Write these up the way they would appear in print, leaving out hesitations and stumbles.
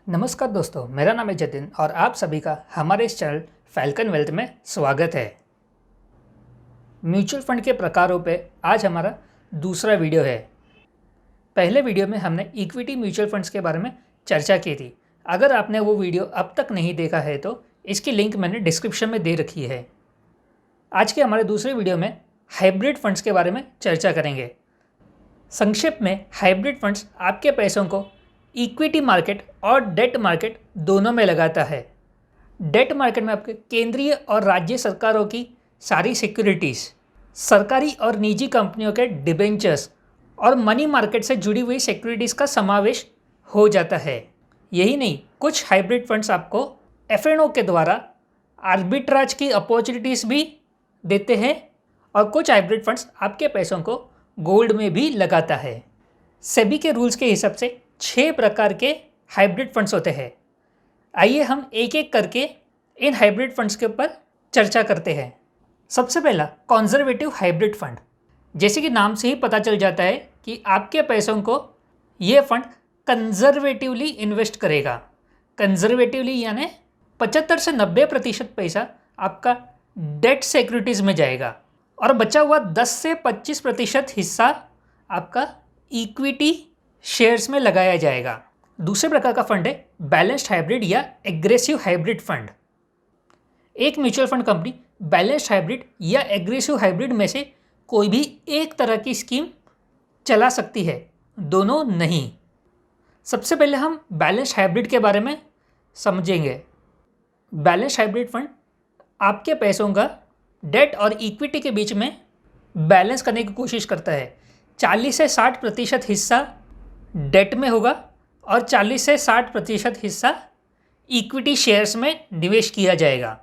नमस्कार दोस्तों, मेरा नाम है जतिन और आप सभी का हमारे इस चैनल फैल्कन वेल्थ में स्वागत है। म्यूचुअल फंड के प्रकारों पे आज हमारा दूसरा वीडियो है। पहले वीडियो में हमने इक्विटी म्यूचुअल फंड्स के बारे में चर्चा की थी। अगर आपने वो वीडियो अब तक नहीं देखा है तो इसकी लिंक मैंने डिस्क्रिप्शन में दे रखी है। आज के हमारे दूसरे वीडियो में हाइब्रिड फंड्स के बारे में चर्चा करेंगे। संक्षेप में हाइब्रिड फंड्स आपके पैसों को इक्विटी मार्केट और डेट मार्केट दोनों में लगाता है। डेट मार्केट में आपके केंद्रीय और राज्य सरकारों की सारी सिक्योरिटीज़, सरकारी और निजी कंपनियों के डिबेंचर्स और मनी मार्केट से जुड़ी हुई सिक्योरिटीज़ का समावेश हो जाता है। यही नहीं, कुछ हाइब्रिड फंड्स आपको एफ.एन.ओ के द्वारा आर्बिट्राज की अपॉर्चुनिटीज़ भी देते हैं और कुछ हाइब्रिड फंड्स आपके पैसों को गोल्ड में भी लगाता है। सेबी के रूल्स के हिसाब से 6 प्रकार के हाइब्रिड फंड्स होते हैं। आइए हम एक एक करके इन हाइब्रिड फंड्स के ऊपर चर्चा करते हैं। सबसे पहला कंजर्वेटिव हाइब्रिड फंड। जैसे कि नाम से ही पता चल जाता है कि आपके पैसों को ये फंड कंजर्वेटिवली इन्वेस्ट करेगा। कंजर्वेटिवली यानी 75 से 90% पैसा आपका डेट सिक्योरिटीज़ में जाएगा और बचा हुआ 10 से 25% हिस्सा आपका इक्विटी शेयर्स में लगाया जाएगा। दूसरे प्रकार का फंड है बैलेंस्ड हाइब्रिड या एग्रेसिव हाइब्रिड फंड। एक mutual fund company balanced hybrid या एग्रेसिव हाइब्रिड में से कोई भी एक तरह की स्कीम चला सकती है, दोनों नहीं। सबसे पहले हम बैलेंस्ड हाइब्रिड के बारे में समझेंगे। बैलेंस्ड हाइब्रिड फंड आपके पैसों का डेट और इक्विटी के बीच में बैलेंस करने की कोशिश करता है। 40 से 60% हिस्सा डेट में होगा और 40 से 60% हिस्सा इक्विटी शेयर्स में निवेश किया जाएगा।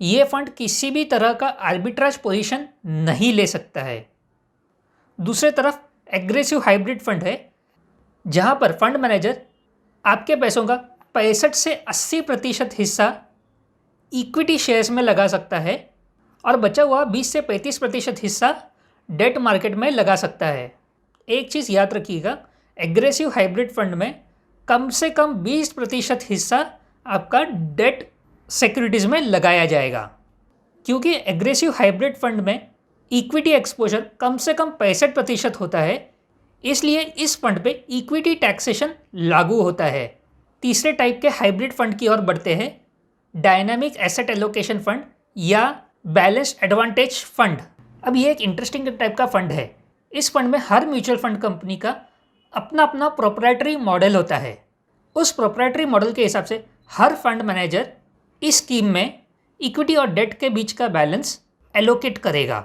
ये फंड किसी भी तरह का आर्बिट्राज पोजीशन नहीं ले सकता है। दूसरे तरफ एग्रेसिव हाइब्रिड फंड है, जहां पर फंड मैनेजर आपके पैसों का 65 से 80% हिस्सा इक्विटी शेयर्स में लगा सकता है और बचा हुआ 20 से 35% हिस्सा डेट मार्केट में लगा सकता है। एक चीज़ याद रखिएगा, एग्रेसिव हाइब्रिड फंड में कम से कम 20% हिस्सा आपका डेट सिक्योरिटीज़ में लगाया जाएगा। क्योंकि एग्रेसिव हाइब्रिड फंड में इक्विटी एक्सपोजर कम से कम 65% होता है, इसलिए इस फंड पे इक्विटी टैक्सेशन लागू होता है। तीसरे टाइप के हाइब्रिड फंड की ओर बढ़ते हैं, डायनामिक एसेट एलोकेशन फंड या बैलेंस्ड एडवांटेज फंड। अब ये एक इंटरेस्टिंग टाइप का फंड है। इस फंड में हर म्यूचुअल फंड कंपनी का अपना अपना प्रोप्राइटरी मॉडल होता है। उस प्रोप्राइटरी मॉडल के हिसाब से हर फंड मैनेजर इस स्कीम में इक्विटी और डेट के बीच का बैलेंस एलोकेट करेगा।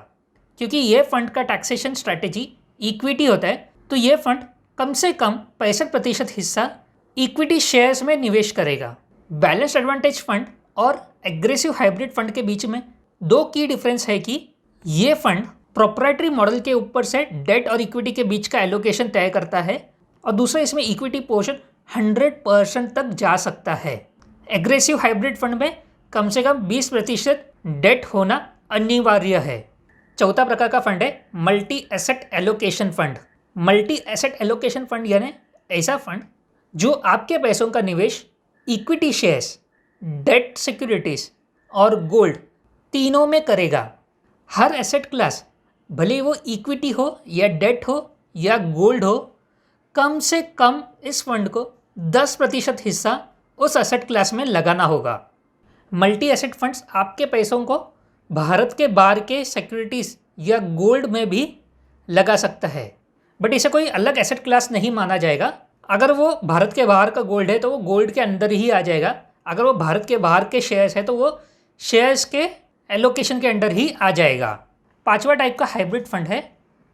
क्योंकि ये फंड का टैक्सेशन स्ट्रैटेजी इक्विटी होता है, तो ये फंड कम से कम 65% हिस्सा इक्विटी शेयर्स में निवेश करेगा। बैलेंस्ड एडवांटेज फंड और एग्रेसिव हाइब्रिड फंड के बीच में 2 की डिफरेंस है कि ये फंड प्रोप्राइटरी मॉडल के ऊपर से डेट और इक्विटी के बीच का एलोकेशन तय करता है और दूसरा इसमें इक्विटी पोर्शन 100% तक जा सकता है। एग्रेसिव हाइब्रिड फंड में कम से कम 20% डेट होना अनिवार्य है। चौथा प्रकार का फंड है multi asset allocation fund. Multi asset allocation fund यानी ऐसा फंड जो आपके पैसों का निवेश इक्विटी शेयर्स, डेट सिक्योरिटीज और गोल्ड तीनों में करेगा। हर एसेट क्लास, भले वो इक्विटी हो या डेट हो या गोल्ड हो, कम से कम इस फंड को 10% हिस्सा उस एसेट क्लास में लगाना होगा। मल्टी एसेट फंड्स आपके पैसों को भारत के बाहर के सिक्योरिटीज़ या गोल्ड में भी लगा सकता है, बट इसे कोई अलग एसेट क्लास नहीं माना जाएगा। अगर वो भारत के बाहर का गोल्ड है तो वो गोल्ड के अंदर ही आ जाएगा। अगर वो भारत के बाहर के शेयर्स है तो वो शेयर्स के एलोकेशन के अंडर ही आ जाएगा। पांचवा टाइप का हाइब्रिड फंड है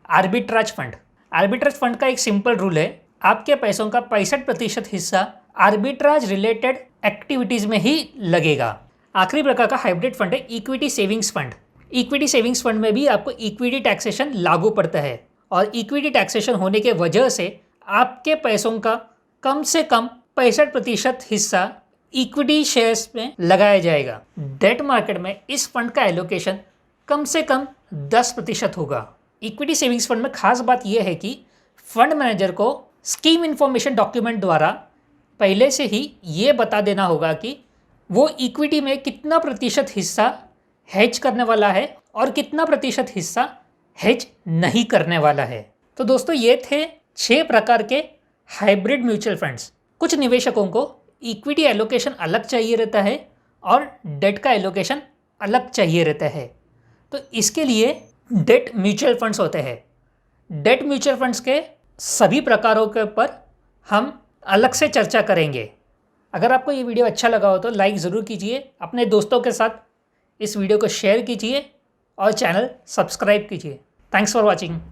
आर्बिट्राज फंड। आर्बिट्राज फंड का एक सिंपल रूल है, आपके पैसों का 65% हिस्सा आर्बिट्राज रिलेटेड एक्टिविटीज़ में ही लगेगा। आखिरी प्रकार का हाइब्रिड फंड है equity savings fund. Equity savings fund में भी आपको इक्विटी टैक्सेशन लागू पड़ता है और इक्विटी टैक्सेशन होने के वजह से आपके पैसों का कम से कम 65% हिस्सा इक्विटी शेयर्स में लगाया जाएगा। डेट मार्केट में इस फंड का एलोकेशन कम से कम 10% होगा। इक्विटी सेविंग्स फंड में खास बात यह है कि फंड मैनेजर को स्कीम इंफॉर्मेशन डॉक्यूमेंट द्वारा पहले से ही ये बता देना होगा कि वो इक्विटी में कितना प्रतिशत हिस्सा हेज करने वाला है और कितना प्रतिशत हिस्सा हेज नहीं करने वाला है। तो दोस्तों ये थे 6 प्रकार के हाइब्रिड म्यूचुअल फंड्स। कुछ निवेशकों को इक्विटी एलोकेशन अलग चाहिए रहता है और डेट का एलोकेशन अलग चाहिए रहता है। तो इसके लिए डेट म्यूचुअल फंड्स होते हैं। डेट म्यूचुअल फंड्स के सभी प्रकारों के ऊपर हम अलग से चर्चा करेंगे। अगर आपको ये वीडियो अच्छा लगा हो तो लाइक ज़रूर कीजिए, अपने दोस्तों के साथ इस वीडियो को शेयर कीजिए और चैनल सब्सक्राइब कीजिए। Thanks for watching.